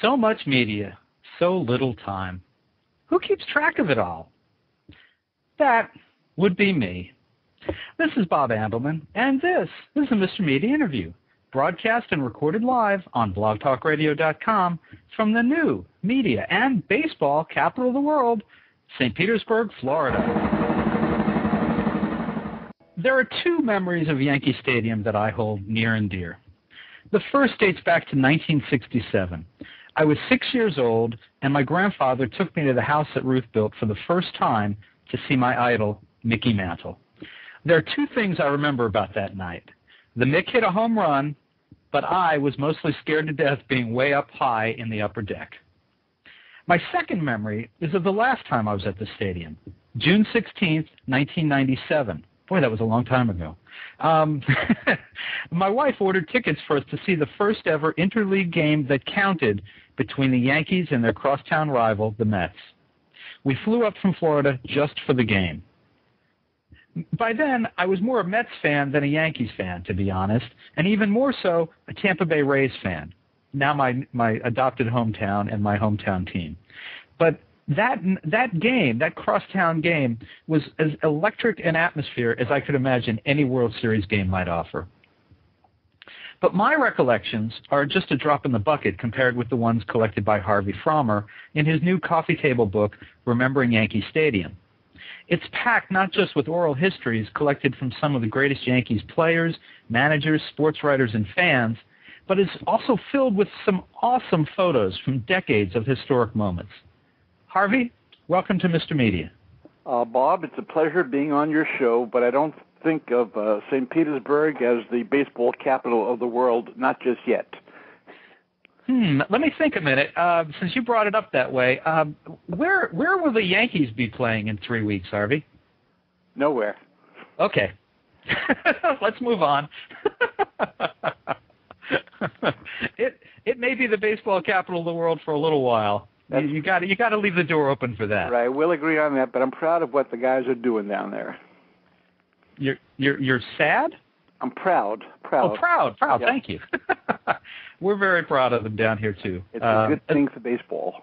So much media, so little time. Who keeps track of it all? That would be me. This is Bob Ambleman, and this is the Mr. Media Interview, broadcast and recorded live on blogtalkradio.com from the new media and baseball capital of the world, St. Petersburg, Florida. There are two memories of Yankee Stadium that I hold near and dear. The first dates back to 1967. I was 6 years old, and my grandfather took me to the House That Ruth Built for the first time to see my idol, Mickey Mantle. There are two things I remember about that night. The Mick hit a home run, but I was mostly scared to death being way up high in the upper deck. My second memory is of the last time I was at the stadium, June 16th, 1997. Boy, that was a long time ago. My wife ordered tickets for us to see the first ever interleague game that counted between the Yankees and their crosstown rival, the Mets. We flew up from Florida just for the game. By then, I was more a Mets fan than a Yankees fan, to be honest, and even more so, a Tampa Bay Rays fan, now my adopted hometown and my hometown team. But that game, that crosstown game, was as electric an atmosphere as I could imagine any World Series game might offer. But my recollections are just a drop in the bucket compared with the ones collected by Harvey in his new coffee table book, Remembering Yankee Stadium. It's packed not just with oral histories collected from some of the greatest Yankees players, managers, sports writers, and fans, but it's also filled with some awesome photos from decades of historic moments. Harvey, welcome to Mr. Media. Bob, it's a pleasure being on your show, but I don't think of St. Petersburg as the baseball capital of the world, not just yet. Let me think a minute. Since you brought it up that way, where will the Yankees be playing in 3 weeks, Harvey? Nowhere. Okay. Let's move on. It may be the baseball capital of the world for a little while. You got to leave the door open for that. Right, we'll agree on that, but I'm proud of what the guys are doing down there. You're sad? I'm proud. Oh, proud. Yep. Thank you. We're very proud of them down here too. It's a good thing for baseball.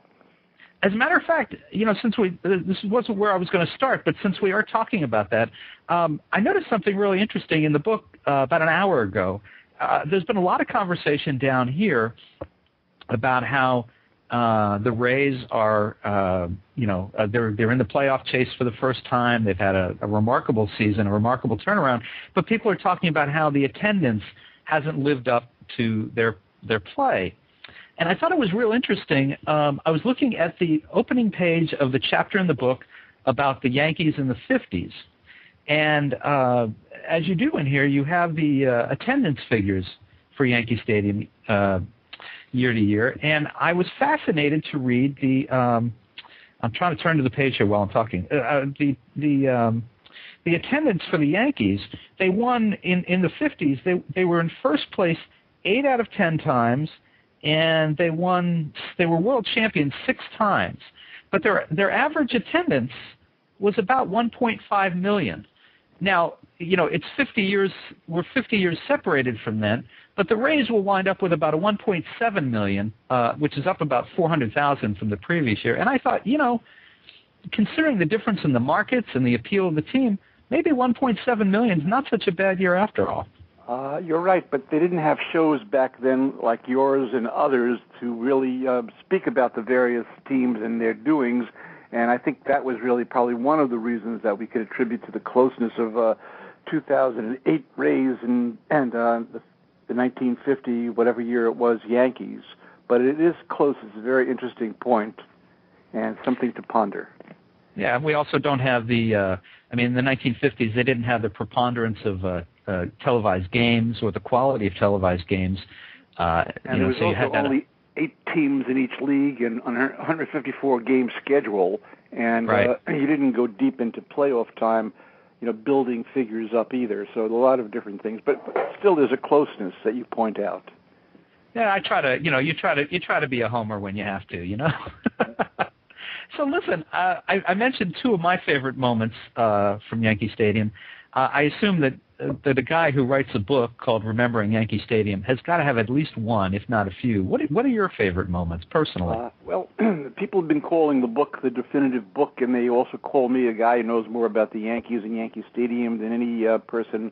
As a matter of fact, since this wasn't where I was going to start, but since we are talking about that, I noticed something really interesting in the book about an hour ago. There's been a lot of conversation down here about how the Rays are, they're in the playoff chase for the first time. They've had a remarkable season, a remarkable turnaround. But people are talking about how the attendance hasn't lived up to their play. And I thought it was real interesting. I was looking at the opening page of the chapter in the book about the Yankees in the 50s. And as you do in here, you have the attendance figures for Yankee Stadium year to year, and I was fascinated to read the. I'm trying to turn to the page here while I'm talking. The attendance for the Yankees. They won in the 50s. They were in first place 8 out of 10 times, and they were world champions 6 times. But their average attendance was about 1.5 million. Now, it's 50 years. We're 50 years separated from then. But the Rays will wind up with about a 1.7 million, which is up about 400,000 from the previous year. And I thought, considering the difference in the markets and the appeal of the team, maybe 1.7 million is not such a bad year after all. You're right, but they didn't have shows back then like yours and others to really speak about the various teams and their doings. And I think that was really probably one of the reasons that we could attribute to the closeness of 2008 Rays and the 1950, whatever year it was, Yankees. But it is close. It's a very interesting point and something to ponder. Yeah, we also don't have in the 1950s, they didn't have the preponderance of televised games or the quality of televised games. And there was also only 8 teams in each league and on a 154-game schedule, and right. You didn't go deep into playoff time, building figures up either. So a lot of different things, but still there's a closeness that you point out. Yeah, I try to, you try to be a homer when you have to, So listen, I mentioned 2 of my favorite moments from Yankee Stadium. I assume that that a guy who writes a book called Remembering Yankee Stadium has got to have at least one, if not a few. What are your favorite moments, personally? Well, people have been calling the book the definitive book, and they also call me a guy who knows more about the Yankees and Yankee Stadium than any person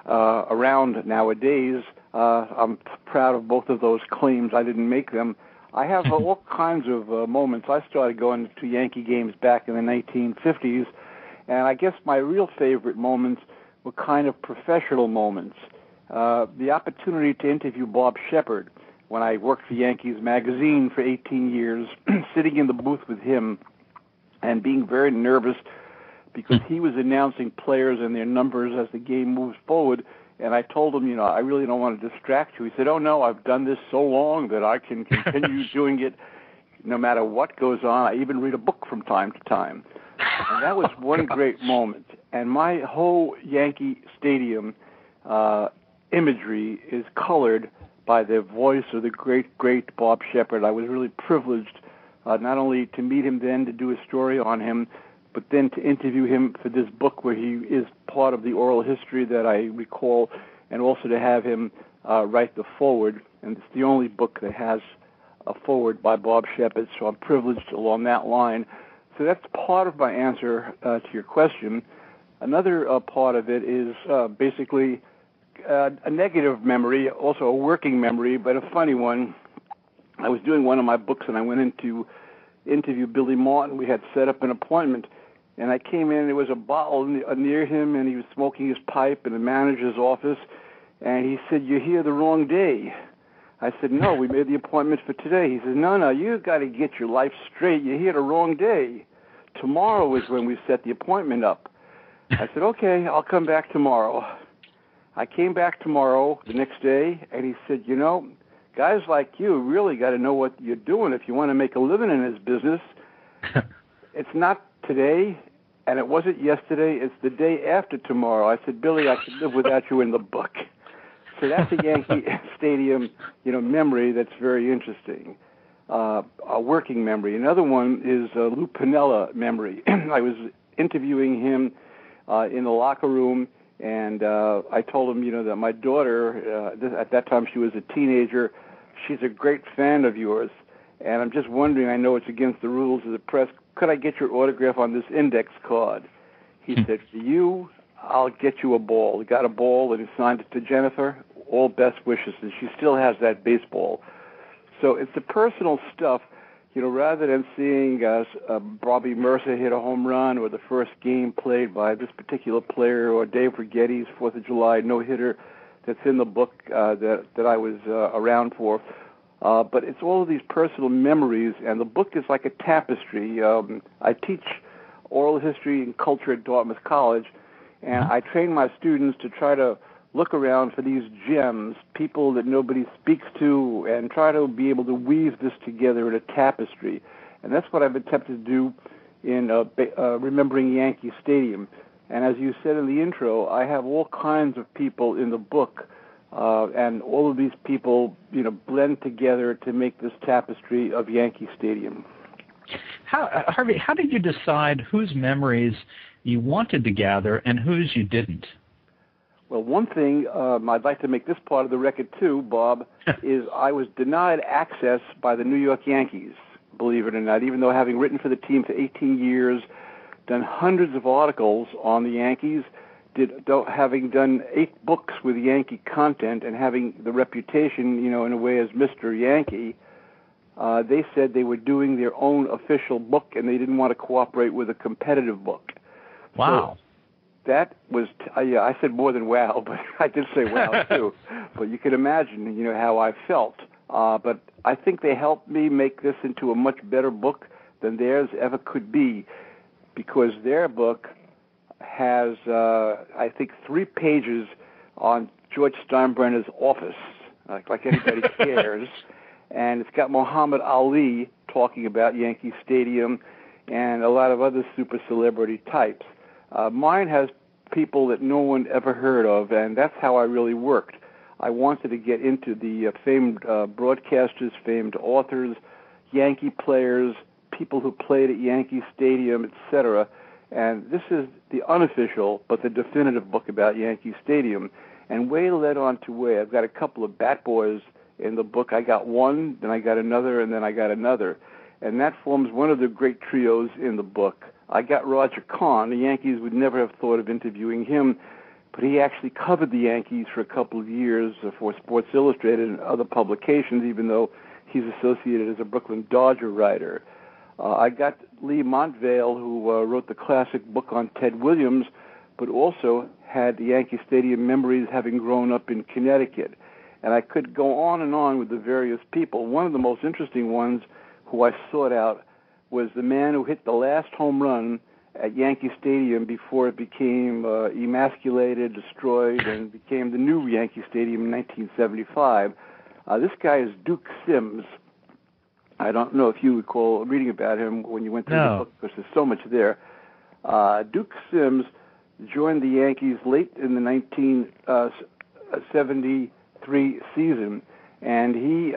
around nowadays. I'm proud of both of those claims. I didn't make them. I have all kinds of moments. I started going to Yankee games back in the 1950s, and I guess my real favorite moments were kind of professional moments. The opportunity to interview Bob Shepard when I worked for Yankees Magazine for 18 years, sitting in the booth with him and being very nervous because he was announcing players and their numbers as the game moves forward. And I told him, I really don't want to distract you. He said, oh, no, I've done this so long that I can continue doing it no matter what goes on. I even read a book from time to time. And that was one great moment. And my whole Yankee Stadium imagery is colored by the voice of the great, great Bob Shepard. I was really privileged not only to meet him then, to do a story on him, but then to interview him for this book where he is part of the oral history that I recall, and also to have him write the foreword. And it's the only book that has a foreword by Bob Shepard, so I'm privileged along that line. So that's part of my answer to your question. Another part of it is basically a negative memory, also a working memory, but a funny one. I was doing one of my books, and I went in to interview Billy Martin. We had set up an appointment, and I came in, and there was a bottle near him, and he was smoking his pipe in the manager's office, and he said, "You're here the wrong day." I said, "No, we made the appointment for today." He said, No, you've got to get your life straight. You're here the wrong day. Tomorrow is when we set the appointment up. I said, "Okay, I'll come back tomorrow." I came back tomorrow, the next day, and he said, guys like you really got to know what you're doing if you want to make a living in this business. It's not today, and it wasn't yesterday. It's the day after tomorrow. I said, "Billy, I could live without you in the book." So that's a Yankee Stadium, memory that's very interesting, a working memory. Another one is Lou Piniella memory. I was interviewing him in the locker room, and I told him, that my daughter, at that time she was a teenager, she's a great fan of yours, and I'm just wondering, I know it's against the rules of the press, could I get your autograph on this index card? He said, "For you, I'll get you a ball." He got a ball, and he signed it to Jennifer. All best wishes, and she still has that baseball. So it's the personal stuff, rather than seeing Bobby Mercer hit a home run or the first game played by this particular player or Dave Righetti's 4th of July no-hitter that's in the book that I was around for. But it's all of these personal memories, and the book is like a tapestry. I teach oral history and culture at Dartmouth College, and I train my students to try to look around for these gems, people that nobody speaks to, and try to be able to weave this together in a tapestry. And that's what I've attempted to do in Remembering Yankee Stadium. And as you said in the intro, I have all kinds of people in the book, and all of these people, blend together to make this tapestry of Yankee Stadium. Harvey, how did you decide whose memories you wanted to gather and whose you didn't? Well, one thing I'd like to make this part of the record, too, Bob, is I was denied access by the New York Yankees, believe it or not, even though having written for the team for 18 years, done hundreds of articles on the Yankees, having done 8 books with Yankee content and having the reputation, in a way as Mr. Yankee, they said they were doing their own official book and they didn't want to cooperate with a competitive book. Wow. So that was, I said more than wow, but I did say wow, too. But you can imagine, how I felt. But I think they helped me make this into a much better book than theirs ever could be, because their book has, I think, 3 pages on George Steinbrenner's office, like anybody cares. And it's got Muhammad Ali talking about Yankee Stadium and a lot of other super celebrity types. Mine has people that no one ever heard of, and that's how I really worked. I wanted to get into the famed broadcasters, famed authors, Yankee players, people who played at Yankee Stadium, etc., And this is the unofficial but the definitive book about Yankee Stadium. And way led on to way. I've got a couple of bat boys in the book. I got one, then I got another, and then I got another. And that forms one of the great trios in the book. I got Roger Kahn. The Yankees would never have thought of interviewing him, but he actually covered the Yankees for a couple of years for Sports Illustrated and other publications, even though he's associated as a Brooklyn Dodger writer. I got Lee Montvale, who wrote the classic book on Ted Williams, but also had the Yankee Stadium memories having grown up in Connecticut. And I could go on and on with the various people. One of the most interesting ones who I sought out was the man who hit the last home run at Yankee Stadium before it became emasculated, destroyed, and became the new Yankee Stadium in 1975. This guy is Duke Sims. I don't know if you recall reading about him when you went through the book, because there's so much there. Duke Sims joined the Yankees late in the 1973 season, and he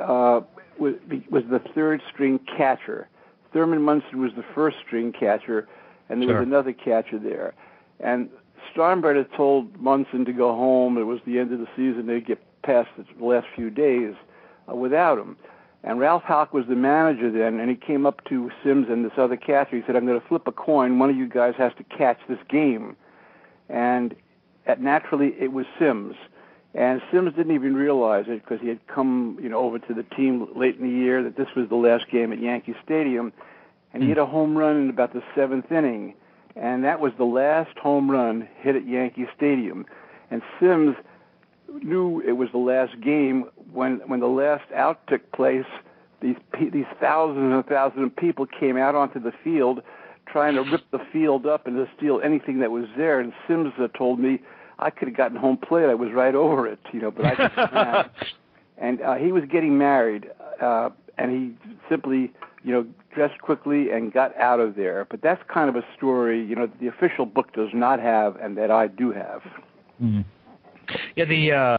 was the third-string catcher. Thurman Munson was the first-string catcher, and there was another catcher there. And Steinbrenner told Munson to go home. It was the end of the season. They'd get past the last few days without him. And Ralph Halk was the manager then, and he came up to Sims and this other catcher. He said, I'm going to flip a coin. One of you guys has to catch this game. And naturally, it was Sims. And Sims didn't even realize it because he had come, over to the team late in the year that this was the last game at Yankee Stadium. And he hit a home run in about the seventh inning. And that was the last home run hit at Yankee Stadium. And Sims knew it was the last game when the last out took place. These thousands and thousands of people came out onto the field trying to rip the field up and to steal anything that was there. And Sims told me, I could have gotten home plate. I was right over it, but I didn't. And he was getting married, and he simply, dressed quickly and got out of there. But that's kind of a story, that the official book does not have, and that I do have. Mm. Yeah,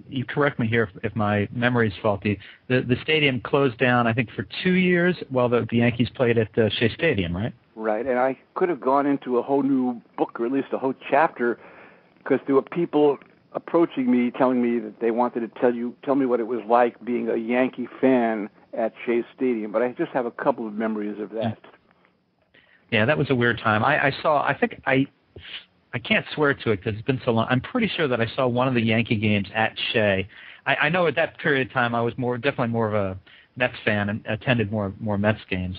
you correct me here if my memory is faulty. The stadium closed down, I think, for 2 years while the Yankees played at Shea Stadium, right? Right, and I could have gone into a whole new book, or at least a whole chapter, because there were people approaching me, telling me that they wanted to tell me what it was like being a Yankee fan at Shea Stadium. But I just have a couple of memories of that. Yeah, that was a weird time. I can't swear to it because it's been so long. I'm pretty sure that I saw one of the Yankee games at Shea. I know at that period of time I was definitely more of a Mets fan and attended more Mets games.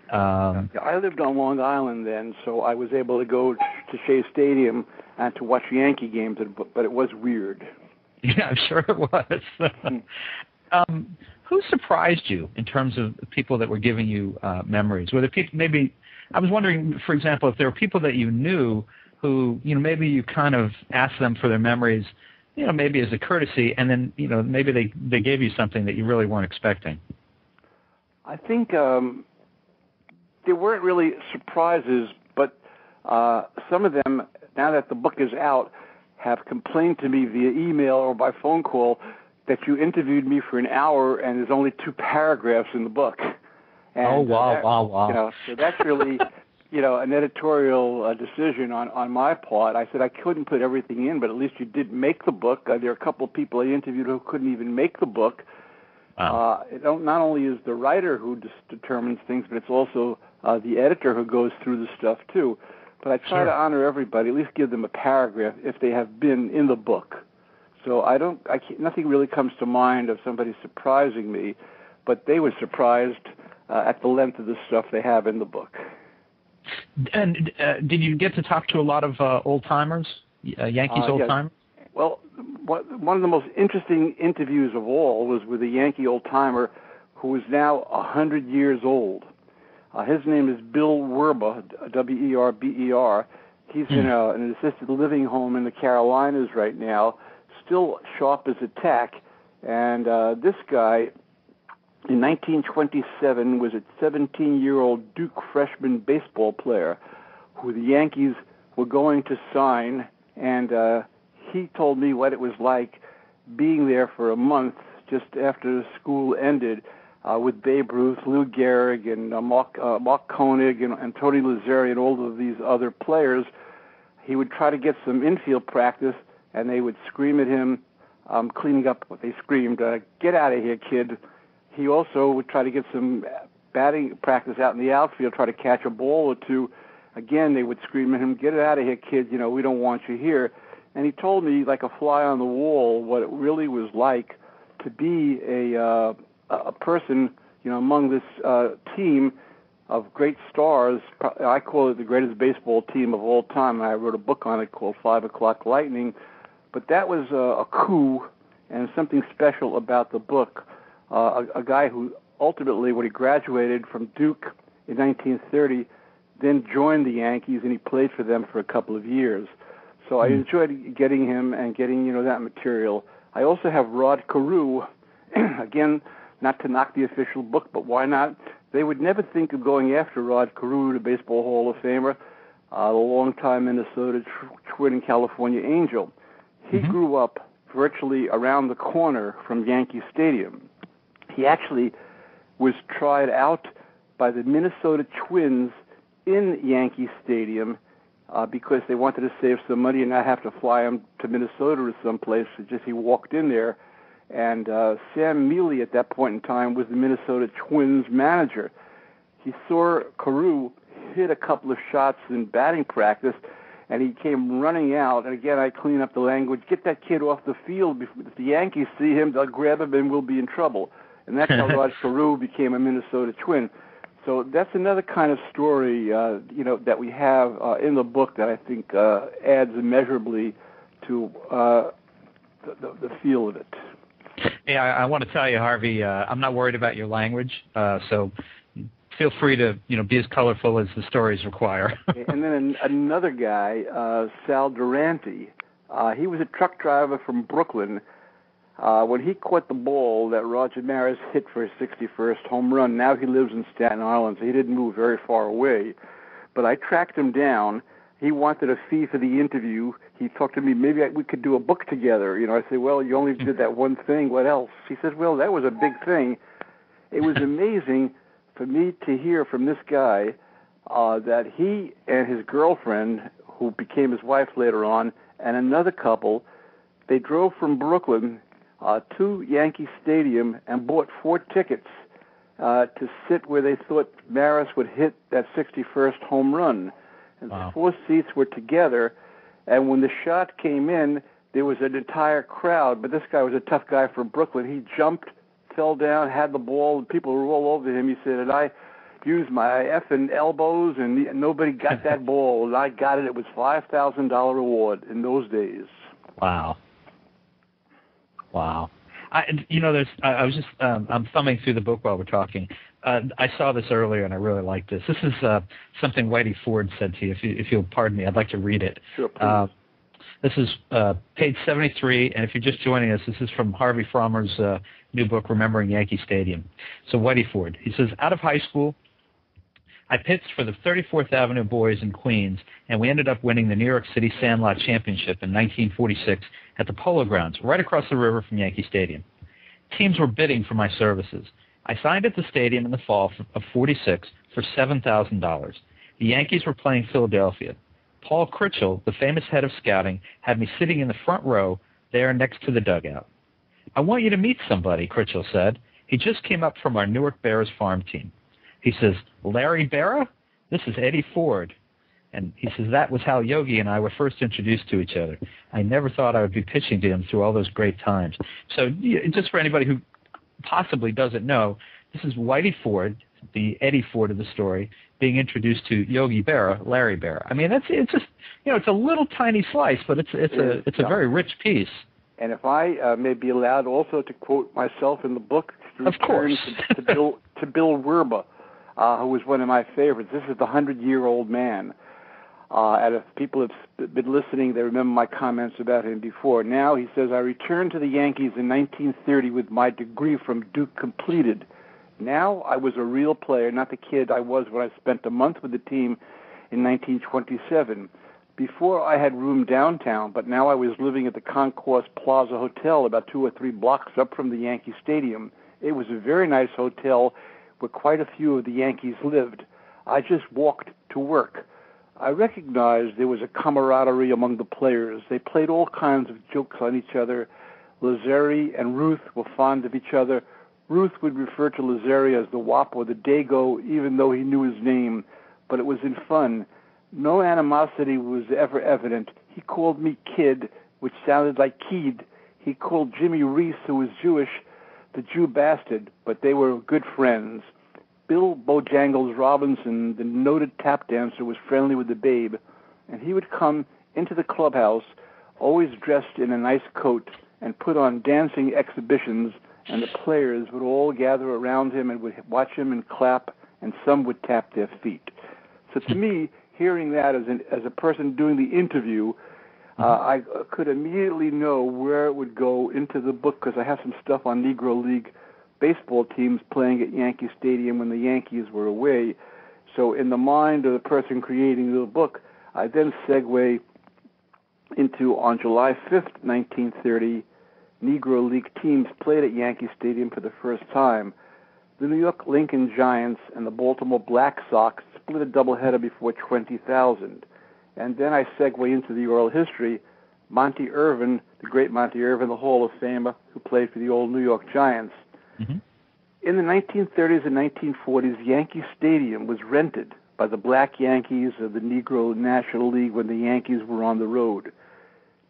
I lived on Long Island then, so I was able to go to Shea Stadium and to watch Yankee games, but it was weird. Yeah, I'm sure it was. Who surprised you in terms of people that were giving you memories? Were there people, maybe, I was wondering, for example, if there were people that you knew who, maybe you kind of asked them for their memories, maybe as a courtesy, and then, maybe they gave you something that you really weren't expecting. I think there weren't really surprises, but some of them, now that the book is out, have complained to me via email or by phone call that you interviewed me for an hour and there's only 2 paragraphs in the book. And, wow. So that's really, an editorial decision on my part. I said I couldn't put everything in, but at least you did make the book. There are a couple of people I interviewed who couldn't even make the book. Wow. Not only is the writer who determines things, but it's also the editor who goes through the stuff too. But I try to honor everybody, at least give them a paragraph if they have been in the book. So nothing really comes to mind of somebody surprising me, but they were surprised at the length of the stuff they have in the book. And did you get to talk to a lot of old-timers, Yankees old-timers? Well, one of the most interesting interviews of all was with a Yankee old-timer who is now 100 years old. His name is Bill Werber, W-E-R-B-E-R. He's in an assisted living home in the Carolinas right now, still sharp as a tack. And this guy, in 1927, was a 17-year-old Duke freshman baseball player who the Yankees were going to sign. And he told me what it was like being there for a month just after school ended. with Babe Ruth, Lou Gehrig, and Mark Koenig, and Tony Lazzeri, and all of these other players. He would try to get some infield practice, and they would scream at him, cleaning up what they screamed, "Get out of here, kid." He also would try to get some batting practice out in the outfield, try to catch a ball or two. Again, they would scream at him, "Get out of here, kid, we don't want you here." And he told me, like a fly on the wall, what it really was like to be a person, among this team of great stars. I call it the greatest baseball team of all time. I wrote a book on it called 5 O'Clock Lightning. But that was a coup and something special about the book. A guy who ultimately, when he graduated from Duke in 1930, then joined the Yankees, and he played for them for a couple of years. So I enjoyed getting him and getting, that material. I also have Rod Carew. Again, not to knock the official book, but why not? They would never think of going after Rod Carew, the Baseball Hall of Famer, the longtime Minnesota Twin and California Angel. He grew up virtually around the corner from Yankee Stadium. He actually was tried out by the Minnesota Twins in Yankee Stadium because they wanted to save some money and not have to fly him to Minnesota or someplace. He walked in there. And Sam Mealy at that point in time was the Minnesota Twins manager. He saw Carew hit a couple of shots in batting practice, and he came running out. And again, I clean up the language. Get that kid off the field. If the Yankees see him, they'll grab him and we'll be in trouble. And that's how Rod Carew became a Minnesota Twin. So that's another kind of story, that we have in the book that I think adds immeasurably to the feel of it. Yeah, I want to tell you, Harvey, I'm not worried about your language, so feel free to, be as colorful as the stories require. And then another guy, Sal Durante, he was a truck driver from Brooklyn. When he caught the ball that Roger Maris hit for his 61st home run, now he lives in Staten Island, so he didn't move very far away. But I tracked him down. He wanted a fee for the interview. He talked to me, maybe we could do a book together. I say, well, you only did that one thing. What else? He says, well, that was a big thing. It was amazing for me to hear from this guy that he and his girlfriend, who became his wife later on, and another couple, they drove from Brooklyn to Yankee Stadium and bought 4 tickets to sit where they thought Maris would hit that 61st home run. And the 4 seats were together, and when the shot came in, there was an entire crowd, but this guy was a tough guy from Brooklyn. He jumped, fell down, had the ball, and people were all over him. He said, and I used my effing elbows, and nobody got that ball, and I got it. It was $5,000 reward in those days. Wow. I'm thumbing through the book while we're talking. I saw this earlier, and I really liked this. This is something Whitey Ford said to you. If you'll pardon me, I'd like to read it. Sure, please. This is page 73, and if you're just joining us, this is from Harvey Frommer's new book, Remembering Yankee Stadium. So Whitey Ford, he says, out of high school, I pitched for the 34th Avenue Boys in Queens, and we ended up winning the New York City Sandlot Championship in 1946 at the Polo Grounds, right across the river from Yankee Stadium. Teams were bidding for my services. I signed at the stadium in the fall of 46 for $7,000. The Yankees were playing Philadelphia. Paul Critchell, the famous head of scouting, had me sitting in the front row there next to the dugout. I want you to meet somebody, Critchell said. He just came up from our Newark Bears farm team. He says, Larry Berra? This is Eddie Ford. And he says, that was how Yogi and I were first introduced to each other. I never thought I would be pitching to him through all those great times. So just for anybody who possibly doesn't know, this is Whitey Ford, the Eddie Ford of the story, being introduced to Yogi Berra, Larry Berra. I mean, it's just, it's a little tiny slice, but it's a very rich piece. And if I may be allowed also to quote myself in the book, of course, to Bill Werba, who was one of my favorites. This is the 100-year-old man. And if people have been listening, they remember my comments about him before. Now, he says, I returned to the Yankees in 1930 with my degree from Duke completed. Now I was a real player, not the kid I was when I spent a month with the team in 1927. Before I had room downtown, but now I was living at the Concourse Plaza Hotel about 2 or 3 blocks up from the Yankee Stadium It was a very nice hotel where quite a few of the Yankees lived. I just walked to work. I recognized there was a camaraderie among the players. They played all kinds of jokes on each other. Lazzeri and Ruth were fond of each other. Ruth would refer to Lazzeri as the Wop or the Dago, even though he knew his name, but it was in fun. No animosity was ever evident. He called me Kid, which sounded like Keed. He called Jimmy Reese, who was Jewish, the Jew bastard, but they were good friends. Bill Bojangles Robinson, the noted tap dancer, was friendly with the Babe, and he would come into the clubhouse, always dressed in a nice coat, and put on dancing exhibitions, and the players would all gather around him and would watch him and clap, and some would tap their feet. So to me, hearing that as a person doing the interview, I could immediately know where it would go into the book, because I have some stuff on Negro League baseball teams playing at Yankee Stadium when the Yankees were away. So in the mind of the person creating the book, I then segue into, on July 5th, 1930, Negro League teams played at Yankee Stadium for the first time. The New York Lincoln Giants and the Baltimore Black Sox split a doubleheader before 20,000. And then I segue into the oral history. Monty Irvin, the great Monty Irvin, the Hall of Famer, who played for the old New York Giants. Mm-hmm. In the 1930s and 1940s, Yankee Stadium was rented by the Black Yankees of the Negro National League when the Yankees were on the road.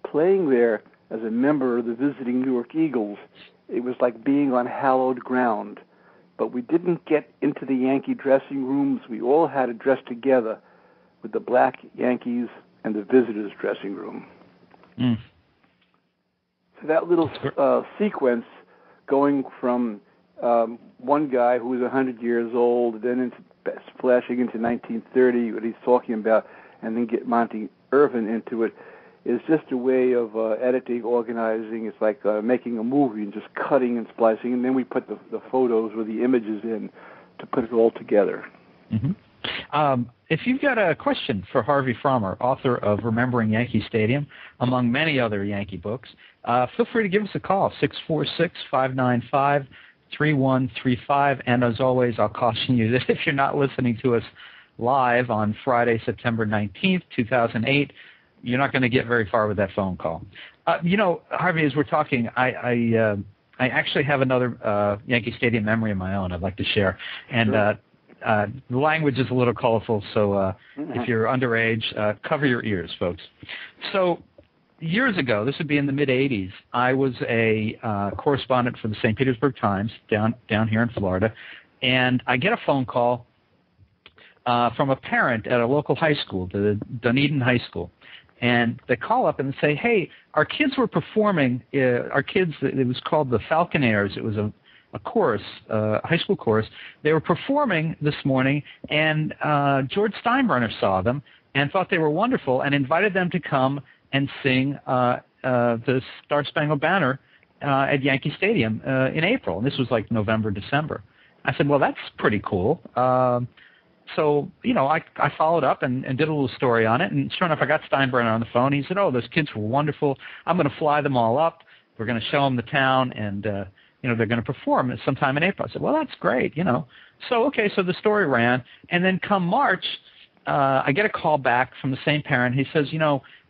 Playing there as a member of the visiting New York Eagles, it was like being on hallowed ground. But we didn't get into the Yankee dressing rooms. We all had to dress together with the Black Yankees and the visitors' dressing room. Mm. So that little sequence going from one guy who was 100 years old, then into flashing into 1930, what he's talking about, and then get Monty Irvin into it, is just a way of editing, organizing. It's like making a movie and just cutting and splicing, and then we put the photos or the images in to put it all together. Mm-hmm. If you've got a question for Harvey Frommer, author of Remembering Yankee Stadium, among many other Yankee books, feel free to give us a call, 646-595-3135. And as always, I'll caution you that if you're not listening to us live on Friday, September 19th, 2008, you're not going to get very far with that phone call. Harvey, as we're talking, I actually have another Yankee Stadium memory of my own I'd like to share. And sure. The language is a little colorful, so if you're underage, cover your ears, folks. So years ago, this would be in the mid-'80s, I was a correspondent for the St. Petersburg Times down here in Florida, and I get a phone call from a parent at a local high school, the Dunedin High School. And they call up and say, hey, our kids were performing, it was called the Falconaires. It was a chorus, a high school chorus. They were performing this morning, and George Steinbrenner saw them and thought they were wonderful and invited them to come and sing the Star Spangled Banner at Yankee Stadium in April. And this was like November, December. I said, well, that's pretty cool. So, I followed up and did a little story on it, and sure enough, I got Steinbrenner on the phone. He said, oh, those kids were wonderful. I'm going to fly them all up. We're going to show them the town, and, they're going to perform sometime in April. I said, well, that's great, So the story ran, and then come March, I get a call back from the same parent. He says,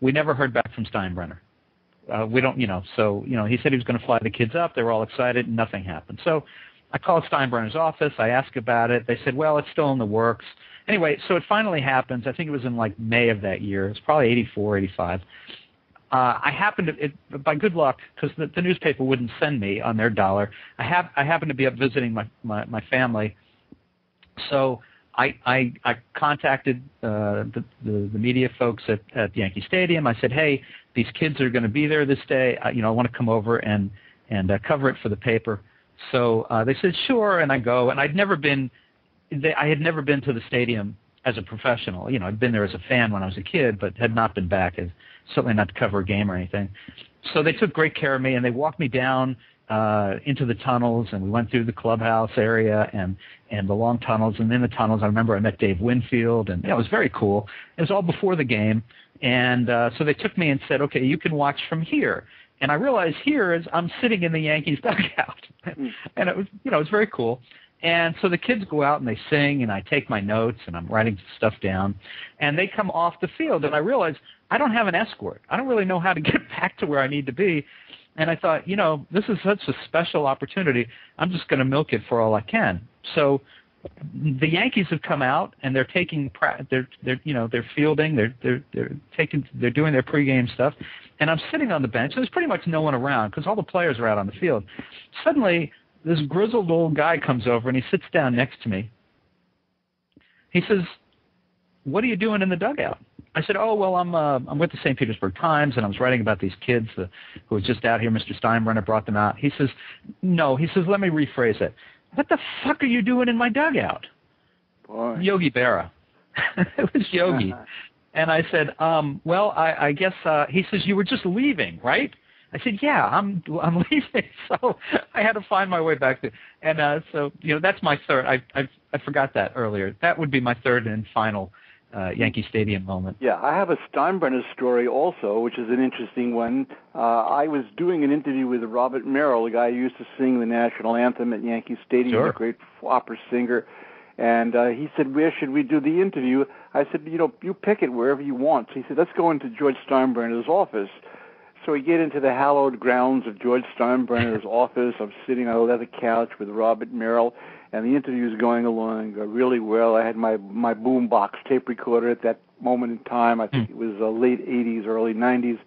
we never heard back from Steinbrenner. We don't, so, he said he was going to fly the kids up. They were all excited, and nothing happened. So I called Steinbrenner's office. I asked about it. They said, well, it's still in the works. Anyway, so it finally happens. I think it was in like May of that year. It's probably 84, 85. I happened to, by good luck, because the newspaper wouldn't send me on their dollar, I happened to be up visiting my family. So I contacted the media folks at Yankee Stadium. I said, hey, these kids are going to be there this day. I want to come over and cover it for the paper. So they said, sure, and I go. And I had never been to the stadium as a professional. I'd been there as a fan when I was a kid, but had not been back, certainly not to cover a game or anything. So they took great care of me, and they walked me down into the tunnels, and we went through the clubhouse area and the long tunnels. And in the tunnels, I remember I met Dave Winfield, and it was very cool. It was all before the game. And so they took me and said, okay, you can watch from here. And I realized here is I'm sitting in the Yankees dugout, and it was very cool. And so the kids go out and they sing, and I take my notes and I'm writing stuff down, and they come off the field, and I realize I don't have an escort. I don't really know how to get back to where I need to be. And I thought, this is such a special opportunity. I'm just going to milk it for all I can. So the Yankees have come out and they're taking, they're fielding, they're doing their pregame stuff, and I'm sitting on the bench. There's pretty much no one around because all the players are out on the field. Suddenly, this grizzled old guy comes over and he sits down next to me. He says, "What are you doing in the dugout?" I said, "Oh, well, I'm with the St. Petersburg Times, and I was writing about these kids who was just out here. Mr. Steinbrenner brought them out." He says, "No," he says, "let me rephrase it. What the fuck are you doing in my dugout?" Boy. Yogi Berra. It was Yogi. And I said, well, I guess, he says, "You were just leaving, right?" I said, "Yeah, I'm leaving." So I had to find my way back to, and so that's my third. I forgot that earlier. That would be my third and final Yankee Stadium moment. Yeah, I have a Steinbrenner story also, which is an interesting one. I was doing an interview with Robert Merrill, the guy who used to sing the national anthem at Yankee Stadium, Sure. A great opera singer. And he said, "Where should we do the interview?" I said, "You pick it wherever you want." So he said, "Let's go into George Steinbrenner's office." So we get into the hallowed grounds of George Steinbrenner's office. I'm sitting on a leather couch with Robert Merrill, and the interview is going along really well. I had my boombox tape recorder at that moment in time. I think it was late 80s, early 90s.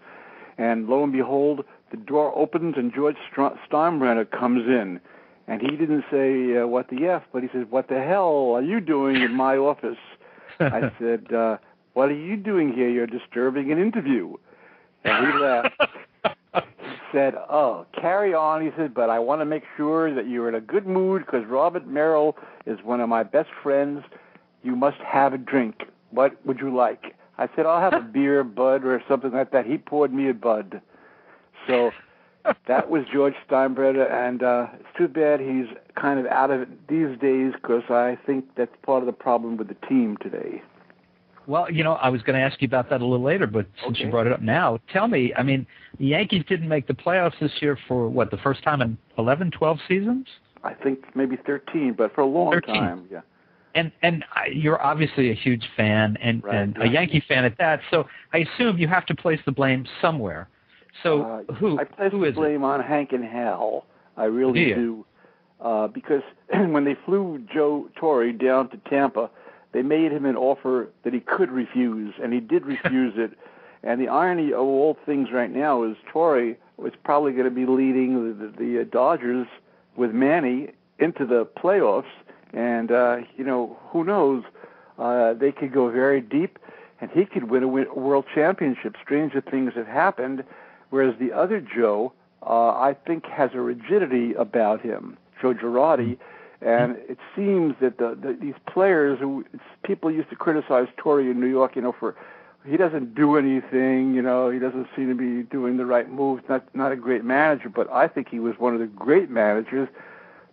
And lo and behold, the door opens and George Steinbrenner comes in. And he didn't say, "What the F," but he said, "What the hell are you doing in my office?" I said, "What are you doing here? You're disturbing an interview." And he laughed. He said, "Oh, carry on." He said, "But I want to make sure that you're in a good mood because Robert Merrill is one of my best friends. You must have a drink. What would you like?" I said, "I'll have a beer, Bud, or something like that." He poured me a Bud. So that was George Steinbrenner, and it's too bad he's kind of out of it these days because I think that's part of the problem with the team today. Well, I was going to ask you about that a little later, but since you brought it up now, tell me, the Yankees didn't make the playoffs this year for, the first time in 11, 12 seasons? I think maybe 13, but for a long 13. time, yeah. And you're obviously a huge fan, and a Yankee fan at that, so I assume you have to place the blame somewhere. So I place the blame on Hank and Hal. I really do. Because when they flew Joe Torre down to Tampa, they made him an offer that he could refuse, and he did refuse it. And the irony of all things right now is Torre was probably going to be leading the Dodgers with Manny into the playoffs. And, who knows? They could go very deep, and he could win a world championship. Stranger things have happened, whereas the other Joe, I think, has a rigidity about him, Joe Girardi. And it seems that these players people used to criticize Torre in New York, for he doesn't do anything, he doesn't seem to be doing the right moves, not a great manager, but I think he was one of the great managers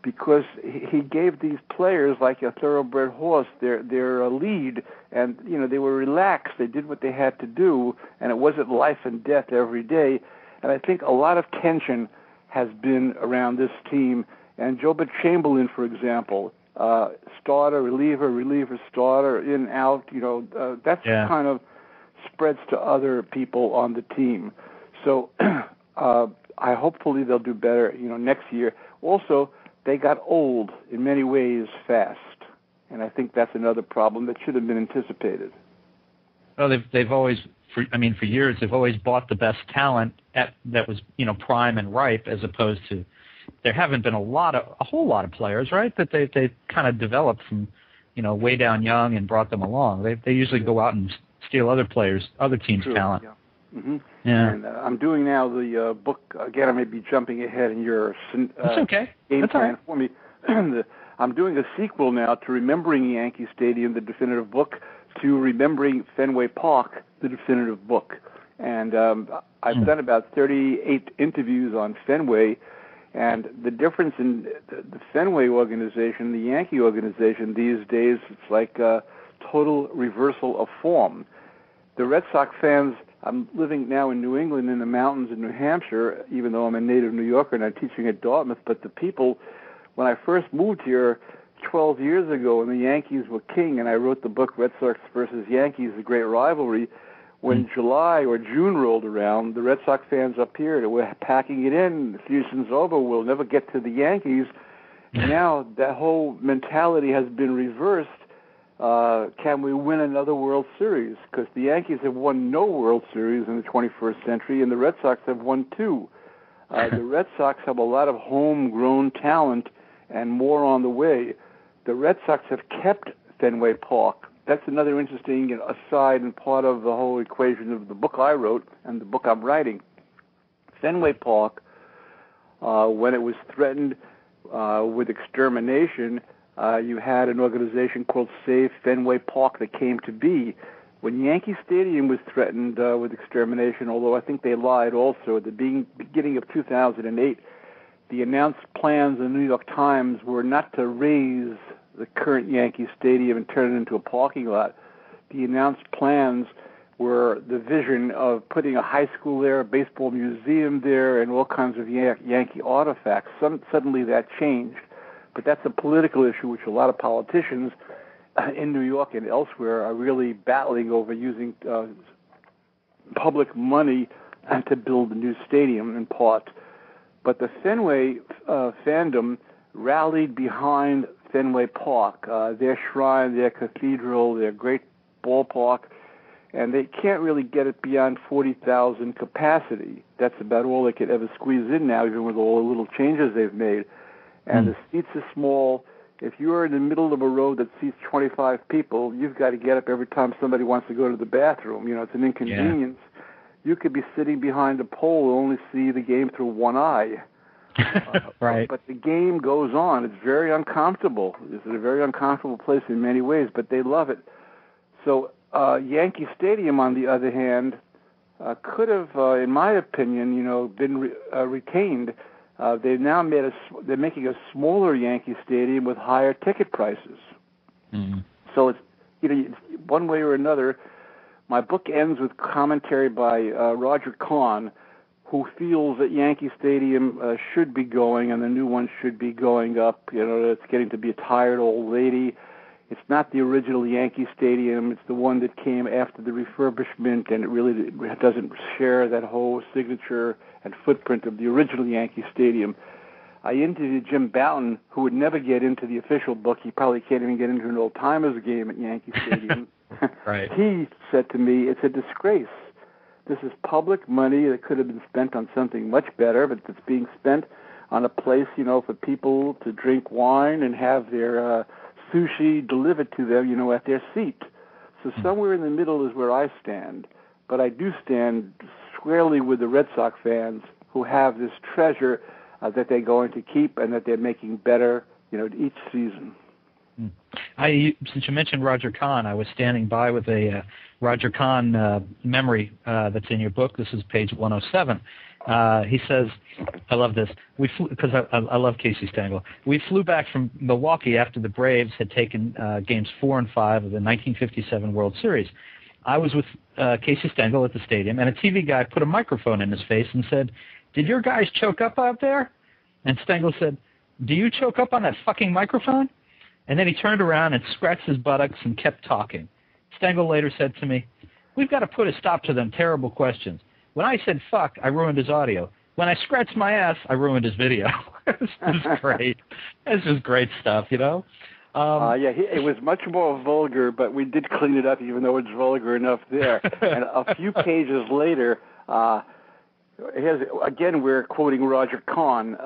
because he gave these players like a thoroughbred horse their lead, and they were relaxed, they did what they had to do, and it wasn't life and death every day. And I think a lot of tension has been around this team. And Gilbert Chamberlain, for example, starter, reliever, starter, in, out, that's kind of spreads to other people on the team. So hopefully they'll do better, next year. Also, they got old in many ways fast, and I think that's another problem that should have been anticipated. Well, they've always, for years, they've always bought the best talent that was, prime and ripe, as opposed to. There haven't been a whole lot of players, right, that they kind of developed from, way down young and brought them along. They usually go out and steal other teams' talent. Yeah. Mm-hmm. Yeah. And I'm doing now the book again. I may be jumping ahead in your That's okay. game That's plan all right. for me. I'm doing a sequel now to Remembering Yankee Stadium, the definitive book, to Remembering Fenway Park, the definitive book. And I've done about 38 interviews on Fenway. And the difference in the Fenway organization, the Yankee organization these days, it's like a total reversal of form. The Red Sox fans I'm living now in New England in the mountains in New Hampshire, even though I'm a native New Yorker and I'm teaching at Dartmouth. But the people, when I first moved here 12 years ago and the Yankees were king, and I wrote the book Red Sox versus Yankees, The Great Rivalry, when July or June rolled around, the Red Sox fans up here were packing it in. The season's over. We'll never get to the Yankees. Now that whole mentality has been reversed. Can we win another World Series? Because the Yankees have won no World Series in the 21st century, and the Red Sox have won 2. The Red Sox have a lot of homegrown talent and more on the way. The Red Sox have kept Fenway Park. That's another interesting aside and part of the whole equation of the book I wrote and the book I'm writing. Fenway Park, when it was threatened with extermination, you had an organization called Save Fenway Park that came to be. When Yankee Stadium was threatened with extermination, although I think they lied also, at the beginning of 2008, the announced plans in the New York Times were not to raise the current Yankee Stadium and turn it into a parking lot. The announced plans were the vision of putting a high school there, a baseball museum there, and all kinds of Yankee artifacts. Suddenly that changed. But that's a political issue which a lot of politicians in New York and elsewhere are really battling over, using public money to build a new stadium in part. But the Fenway fandom rallied behind Fenway Park, their shrine, their cathedral, their great ballpark, and they can't really get it beyond 40,000 capacity. That's about all they could ever squeeze in now, even with all the little changes they've made. And the seats are small. If you're in the middle of a road that seats 25 people, you've got to get up every time somebody wants to go to the bathroom. You know, it's an inconvenience. Yeah. You could be sitting behind a pole and only see the game through one eye. Right. But the game goes on. It's very uncomfortable. It's a very uncomfortable place in many ways, but they love it. So Yankee Stadium, on the other hand, could have, in my opinion, been retained. They've now they're making a smaller Yankee Stadium with higher ticket prices. Mm. So it's one way or another. My book ends with commentary by Roger Kahn, who feels that Yankee Stadium should be going and the new one should be going up. It's getting to be a tired old lady. It's not the original Yankee Stadium. It's the one that came after the refurbishment, and it really doesn't share that whole signature and footprint of the original Yankee Stadium. I interviewed Jim Bouton, who would never get into the official book. He probably can't even get into an old-timers game at Yankee Stadium. Right. He said to me, it's a disgrace. This is public money that could have been spent on something much better, but it's being spent on a place, for people to drink wine and have their sushi delivered to them, at their seat. So somewhere in the middle is where I stand. But I do stand squarely with the Red Sox fans who have this treasure that they're going to keep and that they're making better, each season. Since you mentioned Roger Kahn, I was standing by with a Roger Kahn memory that's in your book. This is page 107. He says, I love this, because I love Casey Stengel. We flew back from Milwaukee after the Braves had taken games 4 and 5 of the 1957 World Series. I was with Casey Stengel at the stadium, and a TV guy put a microphone in his face and said, "Did your guys choke up out there?" And Stengel said, "Do you choke up on that fucking microphone?" And then he turned around and scratched his buttocks and kept talking. Stengel later said to me, "We've got to put a stop to them terrible questions. When I said fuck, I ruined his audio. When I scratched my ass, I ruined his video." This is great. This is great stuff, It was much more vulgar, but we did clean it up, even though it's vulgar enough there. And a few pages later, again, we're quoting Roger Kahn.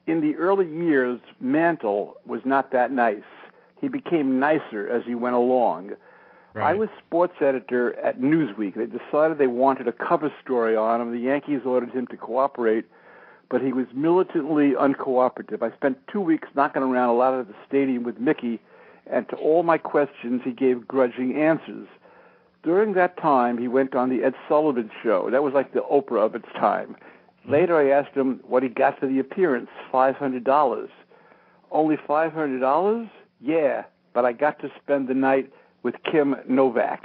In the early years, Mantle was not that nice. He became nicer as he went along. Right. I was sports editor at Newsweek. They decided they wanted a cover story on him. The Yankees ordered him to cooperate, but he was militantly uncooperative. I spent 2 weeks knocking around a lot of the stadium with Mickey, and to all my questions, he gave grudging answers. During that time, he went on the Ed Sullivan Show. That was like the Oprah of its time. Later, I asked him what he got for the appearance, $500. Only $500? Yeah, but I got to spend the night with Kim Novak.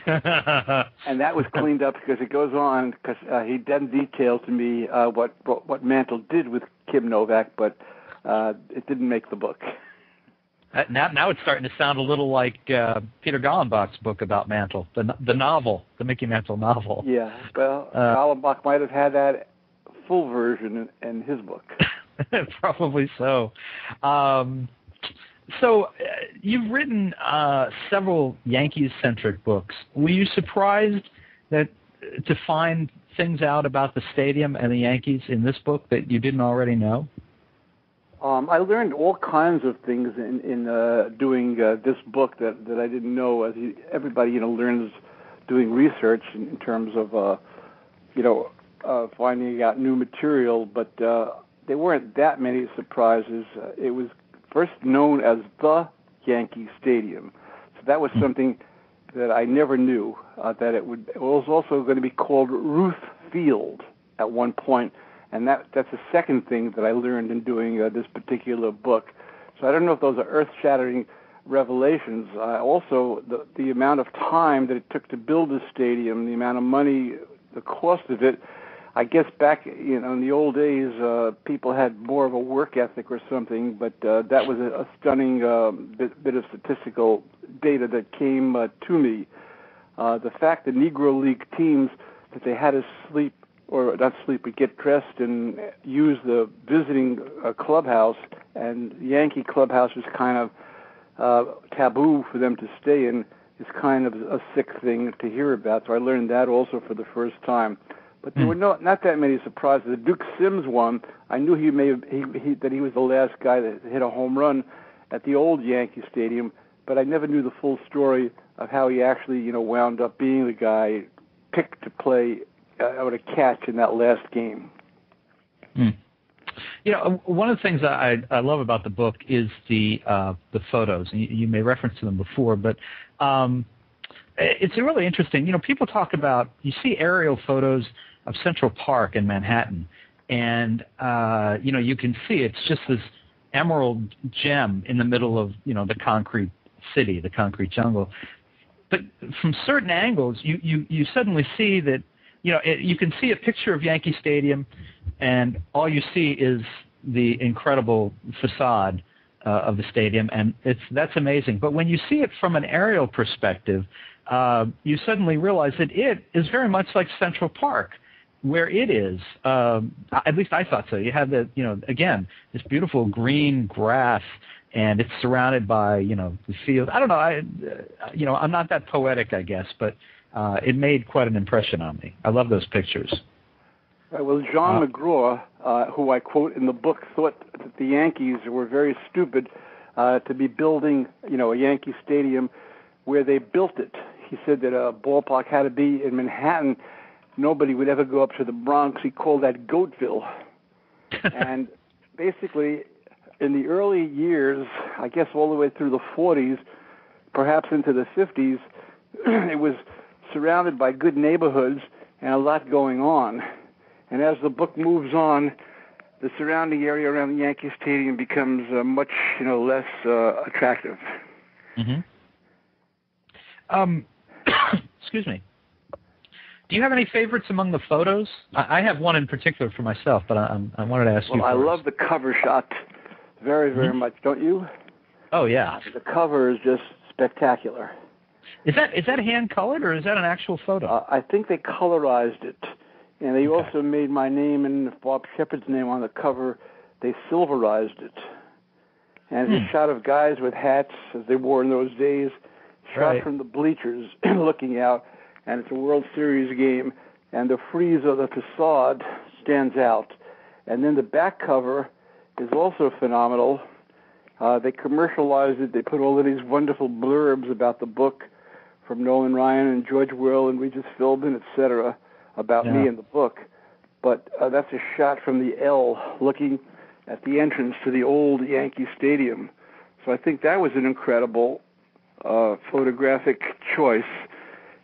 And that was cleaned up because it goes on, because he then detailed to me what Mantle did with Kim Novak, but it didn't make the book. Now it's starting to sound a little like Peter Gallenbach's book about Mantle, the novel, the Mickey Mantle novel. Yeah, well, Gallenbach might have had that full version in his book. Probably so. You've written several Yankees-centric books. Were you surprised to find things out about the stadium and the Yankees in this book that you didn't already know? I learned all kinds of things in doing this book that I didn't know. As everybody learns doing research in terms of finding out new material, but there weren't that many surprises. It was first known as the Yankee Stadium, so that was something that I never knew. That it was also going to be called Ruth Field at one point. And that's the second thing that I learned in doing this particular book. So I don't know if those are earth-shattering revelations. Also, the amount of time that it took to build the stadium, the amount of money, the cost of it. I guess back in the old days, people had more of a work ethic or something, but that was a stunning bit of statistical data that came to me. The fact that Negro League teams, that they had to sleep, or not sleep, but get dressed and use the visiting clubhouse, and the Yankee clubhouse was kind of taboo for them to stay in, is kind of a sick thing to hear about. So I learned that also for the first time. But there were not that many surprises. The Duke Sims one, I knew that he was the last guy that hit a home run at the old Yankee Stadium, but I never knew the full story of how he actually wound up being the guy picked to play or to catch in that last game. One of the things I love about the book is the photos. You may reference to them before, but it's really interesting. People talk about, you see aerial photos of Central Park in Manhattan, and you can see it's just this emerald gem in the middle of the concrete city, the concrete jungle. But from certain angles, you suddenly see that. You can see a picture of Yankee Stadium, and all you see is the incredible facade of the stadium, and that's amazing. But when you see it from an aerial perspective, you suddenly realize that it is very much like Central Park, where it is. At least I thought so. You have again, this beautiful green grass, and it's surrounded by the field. I don't know. I'm not that poetic, I guess, but. It made quite an impression on me. I love those pictures. Right, well, John McGraw, who I quote in the book, thought that the Yankees were very stupid to be building, a Yankee Stadium where they built it. He said that a ballpark had to be in Manhattan. Nobody would ever go up to the Bronx. He called that Goatville. And basically, in the early years, I guess all the way through the 40s, perhaps into the 50s, it was surrounded by good neighborhoods and a lot going on. And as the book moves on, the surrounding area around the Yankee Stadium becomes much, less attractive. Mm-hmm. Excuse me. Do you have any favorites among the photos? I have one in particular for myself, but I wanted to ask you. Well, I love the cover shot very, very much. Don't you? Oh yeah. The cover is just spectacular. Is that hand-colored, or is that an actual photo? I think they colorized it, and they also made my name and Bob Shepard's name on the cover. They silverized it. And it's a shot of guys with hats, as they wore in those days, shot from the bleachers looking out, and it's a World Series game, and the frieze of the facade stands out. And then the back cover is also phenomenal. They commercialized it. They put all of these wonderful blurbs about the book, from Nolan Ryan and George Will and Regis Philbin, etc., about me in the book. But that's a shot from the L looking at the entrance to the old Yankee Stadium. So I think that was an incredible photographic choice.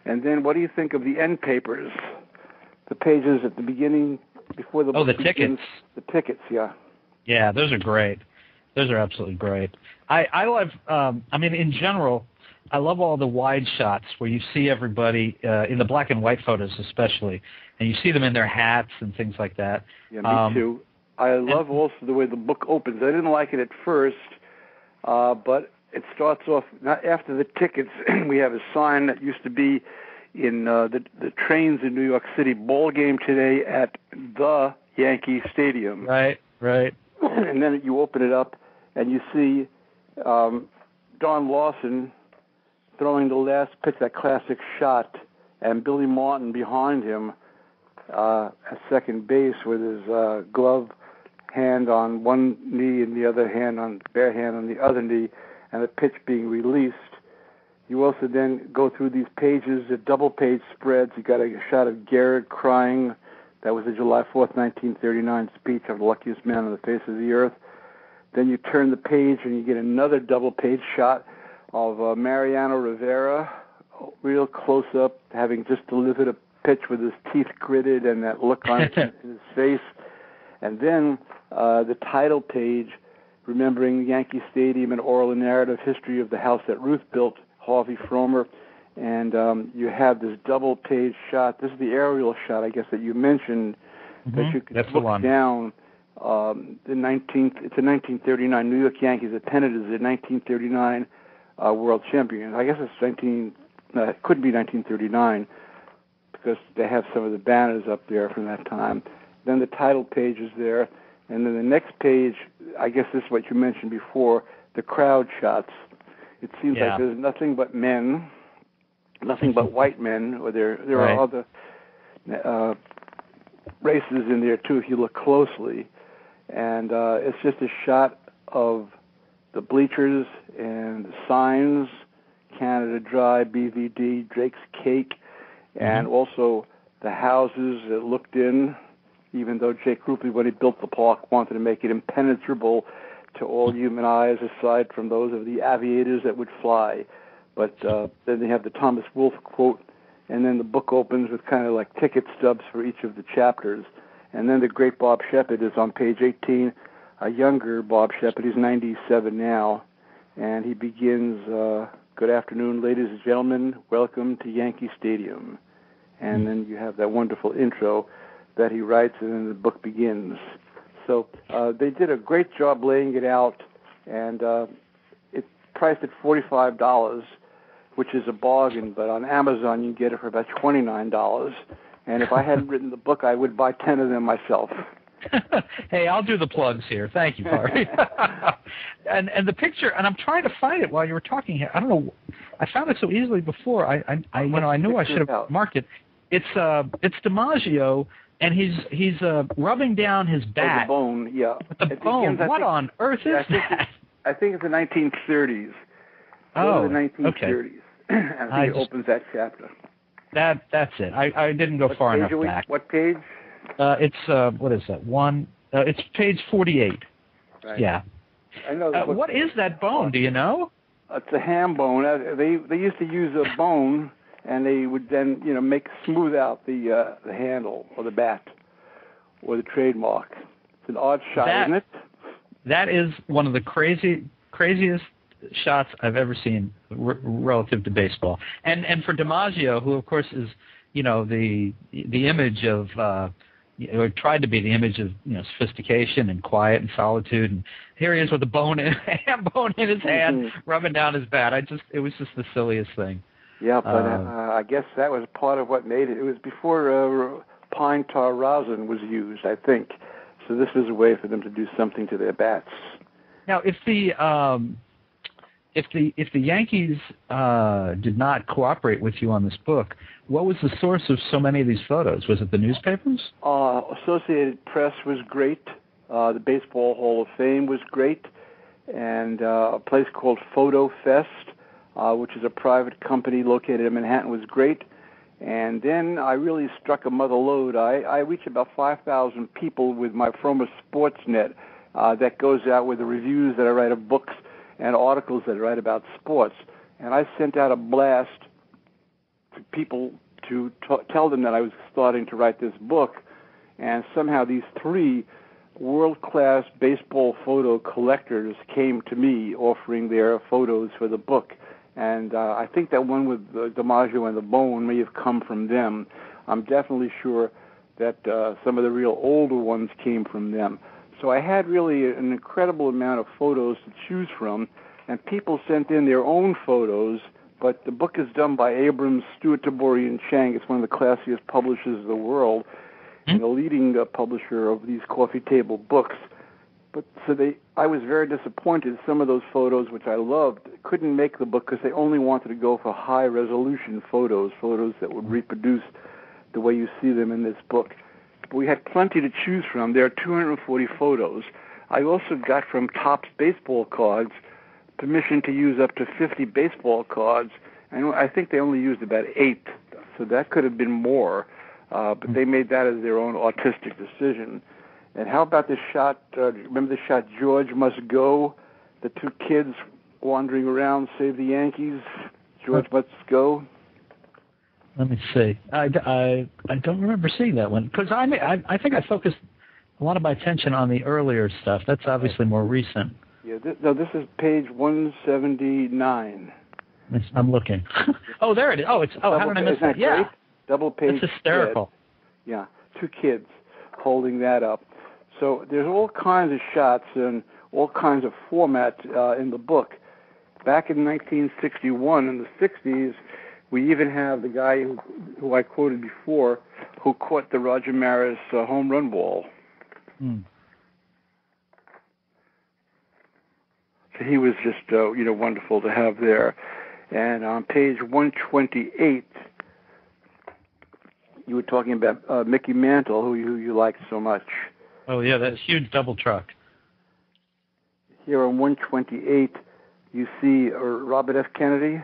And then what do you think of the end papers? The pages at the beginning, before the book begins? Tickets. The tickets, yeah. Yeah, those are great. Those are absolutely great. I love, in general, I love all the wide shots where you see everybody, in the black and white photos especially, and you see them in their hats and things like that. Yeah, me too. I love also the way the book opens. I didn't like it at first, but it starts off, not after the tickets, we have a sign that used to be in the trains in New York City, ball game today at the Yankee Stadium. Right. And then you open it up, and you see Don Lawson throwing the last pitch, that classic shot, and Billy Martin behind him at second base with his glove hand on one knee and the other hand on bare hand on the other knee, and the pitch being released. You also then go through these pages, the double-page spreads. You got a shot of Garrett crying. That was the July 4th, 1939 speech of the luckiest man on the face of the earth. Then you turn the page and you get another double-page shot of Mariano Rivera, real close-up, having just delivered a pitch with his teeth gritted and that look on his face. And then the title page, remembering Yankee Stadium and oral narrative history of the House That Ruth Built, Harvey Fromer. And you have this double-page shot. This is the aerial shot, I guess, that you mentioned, that you could look down. It's a 1939 New York Yankees, attended as the 1939 World Champions. I guess it could be 1939 because they have some of the banners up there from that time. Then the title page is there, and then the next page, I guess this is what you mentioned before, the crowd shots. It seems like there's nothing but men, nothing but white men, or there are other races in there too if you look closely. And it's just a shot of the bleachers and the signs, Canada Dry, BVD, Drake's Cake, and also the houses that looked in, even though Jake Ruppel, when he built the park, wanted to make it impenetrable to all human eyes aside from those of the aviators that would fly. But then they have the Thomas Wolfe quote, and then the book opens with kind of like ticket stubs for each of the chapters. And then the great Bob Shepard is on page 18, a younger Bob Shepard. He's 97 now, and he begins, good afternoon, ladies and gentlemen, welcome to Yankee Stadium. And then you have that wonderful intro that he writes, and then the book begins. So they did a great job laying it out, and it's priced at $45, which is a bargain, but on Amazon you can get it for about $29. And if I hadn't written the book, I would buy 10 of them myself. Hey, I'll do the plugs here. Thank you, Harvey. and the picture, and I'm trying to find it while you were talking here. I don't know. I found it so easily before. I knew I should have marked it. It's DiMaggio, and he's rubbing down his back. Oh, the bone, yeah. With the bone. What on earth is that? I think it's the 1930s. Oh, the 1930s. Okay. And I think it opens that chapter. That's it. I didn't go far enough back. What page? It's what is that? It's page 48. Right. Yeah. I know. What is that bone? Do you know? It's a ham bone. They used to use a bone, and they would then smooth out the handle or the bat or the trademark. It's an odd shot, isn't it? That is one of the craziest shots I've ever seen relative to baseball. And for DiMaggio, who of course is the image of or tried to be the image of sophistication and quiet and solitude, and here he is with a ham bone in his hand, rubbing down his bat. It was just the silliest thing. Yeah, but I guess that was part of what made it. It was before pine tar rosin was used, I think. So this was a way for them to do something to their bats. Now, if the Yankees did not cooperate with you on this book, what was the source of so many of these photos? Was it the newspapers? Associated Press was great. The Baseball Hall of Fame was great. And a place called Photo Fest, which is a private company located in Manhattan, was great. And then I really struck a mother lode. I reach about 5,000 people with my Froma Sportsnet that goes out with the reviews that I write of books and articles that I write about sports. And I sent out a blast to people to tell them that I was starting to write this book. And somehow these three world-class baseball photo collectors came to me offering their photos for the book. And I think that one with DiMaggio and the Bone may have come from them. I'm definitely sure that some of the real older ones came from them. So I had really an incredible amount of photos to choose from, and people sent in their own photos, but the book is done by Abrams, Stewart, Tabori, and Chang. It's one of the classiest publishers of the world, and the leading publisher of these coffee table books. But I was very disappointed. Some of those photos, which I loved, couldn't make the book because they only wanted to go for high-resolution photos that would reproduce the way you see them in this book. But we had plenty to choose from. There are 240 photos. I also got from Topps Baseball Cards permission to use up to 50 baseball cards, and I think they only used about 8, so that could have been more, but they made that as their own artistic decision. And how about this shot, remember the shot, George Must Go, the two kids wandering around, Save the Yankees, George Must Go? Let me see. I don't remember seeing that one, because I think I focused a lot of my attention on the earlier stuff. That's obviously more recent. Yeah, this is page 179. I'm looking. Oh, there it is. Oh, how did I miss that? Yeah. Great? Double page. It's hysterical. Spread. Yeah, two kids holding that up. So there's all kinds of shots and all kinds of format in the book. Back in 1961, in the 60s, we even have the guy who I quoted before who caught the Roger Maris home run ball. So he was just wonderful to have there. And on page 128, you were talking about Mickey Mantle, who you liked so much. Oh, yeah, that huge double truck. Here on 128, you see Robert F. Kennedy.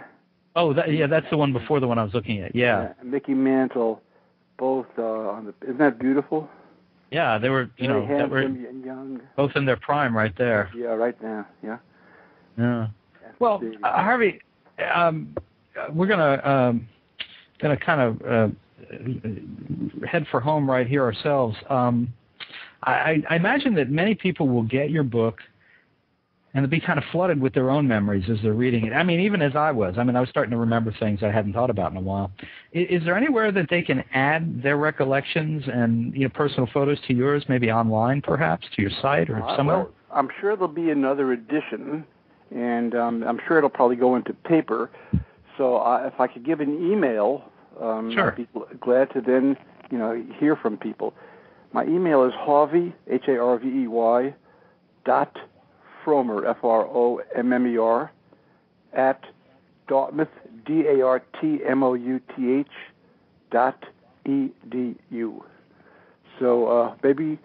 Oh, that's the one before the one I was looking at, yeah. Mickey Mantle, both isn't that beautiful? Yeah, they were, Very handsome that were and young. Both in their prime right there. Yeah, right now, yeah. Yeah. Well, Harvey, we're gonna kind of head for home right here ourselves. I imagine that many people will get your book and they'll be kind of flooded with their own memories as they're reading it. I mean, even as I was starting to remember things I hadn't thought about in a while. Is there anywhere that they can add their recollections and personal photos to yours, maybe online perhaps, to your site or somewhere? Well, I'm sure there'll be another edition, and I'm sure it'll probably go into paper. So if I could give an email, sure. I'd be glad to then hear from people. My email is Harvey, Harvey, Fromer, Frommer, at Dartmouth, DARTMOUTH.edu. So maybe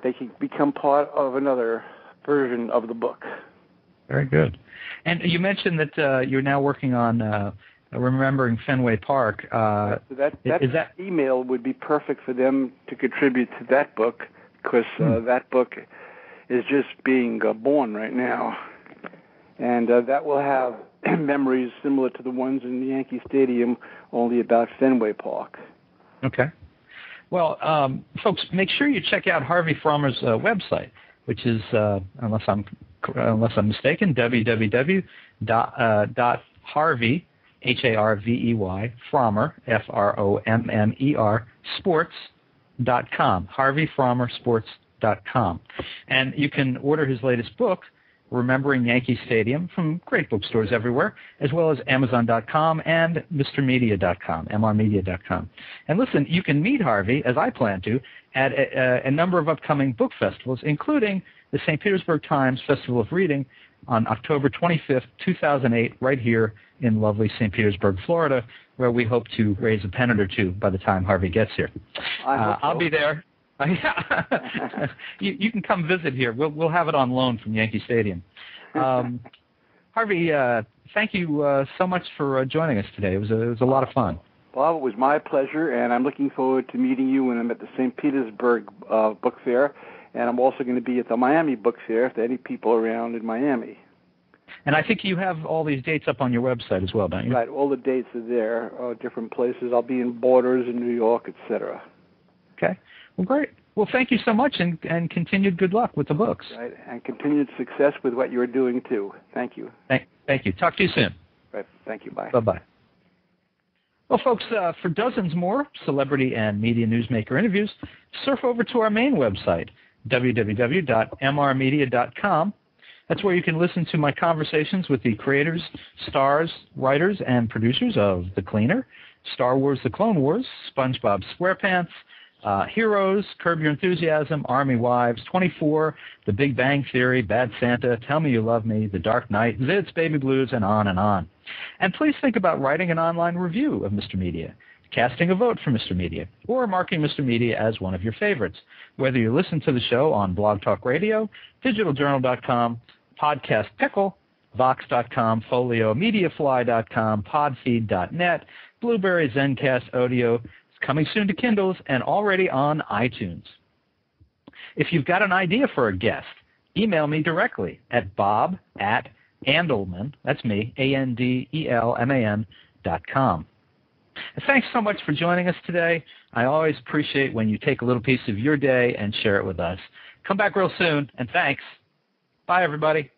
they can become part of another version of the book. Very good. And you mentioned that you're now working on Remembering Fenway Park. So that email would be perfect for them to contribute to that book, because that book is just being born right now. And that will have memories similar to the ones in the Yankee Stadium, only about Fenway Park. Okay. Well, folks, make sure you check out Harvey Frommer's website, which is, unless I'm mistaken, www.harvey, Harvey, Frommer, Frommer, sports.com, harveyfrommersports.com. And you can order his latest book, Remembering Yankee Stadium, from great bookstores everywhere, as well as Amazon.com and MrMedia.com, MRmedia.com. And listen, you can meet Harvey, as I plan to, at a number of upcoming book festivals, including the St. Petersburg Times Festival of Reading on October 25th, 2008, right here in lovely St. Petersburg, Florida, where we hope to raise a pennant or two by the time Harvey gets here. I'll be there. You can come visit here. We'll have it on loan from Yankee Stadium. Harvey, thank you so much for joining us today. It was a lot of fun. Bob, it was my pleasure, and I'm looking forward to meeting you when I'm at the St. Petersburg Book Fair, and I'm also going to be at the Miami Book Fair if there are any people around in Miami. And I think you have all these dates up on your website as well, don't you? Right, all the dates are there, different places. I'll be in Borders in New York, etc. Okay. Well, great. Well, thank you so much, and continued good luck with the books. Right, and continued success with what you're doing, too. Thank you. Thank you. Talk to you soon. Right. Thank you. Bye. Bye-bye. Well, folks, for dozens more celebrity and media newsmaker interviews, surf over to our main website, www.mrmedia.com. That's where you can listen to my conversations with the creators, stars, writers, and producers of The Cleaner, Star Wars The Clone Wars, SpongeBob SquarePants, Heroes, Curb Your Enthusiasm, Army Wives, 24, The Big Bang Theory, Bad Santa, Tell Me You Love Me, The Dark Knight, Zits, Baby Blues, and on and on. And please think about writing an online review of Mr. Media, casting a vote for Mr. Media, or marking Mr. Media as one of your favorites, whether you listen to the show on Blog Talk Radio, digitaljournal.com, Podcast Pickle, Vox.com, Folio, Mediafly.com, Podfeed.net, Blueberry, Zencast, Audio, coming soon to Kindles, and already on iTunes. If you've got an idea for a guest, email me directly at bob@andelman, that's me, ANDELMAN.com. Thanks so much for joining us today. I always appreciate when you take a little piece of your day and share it with us. Come back real soon, and thanks. Bye, everybody.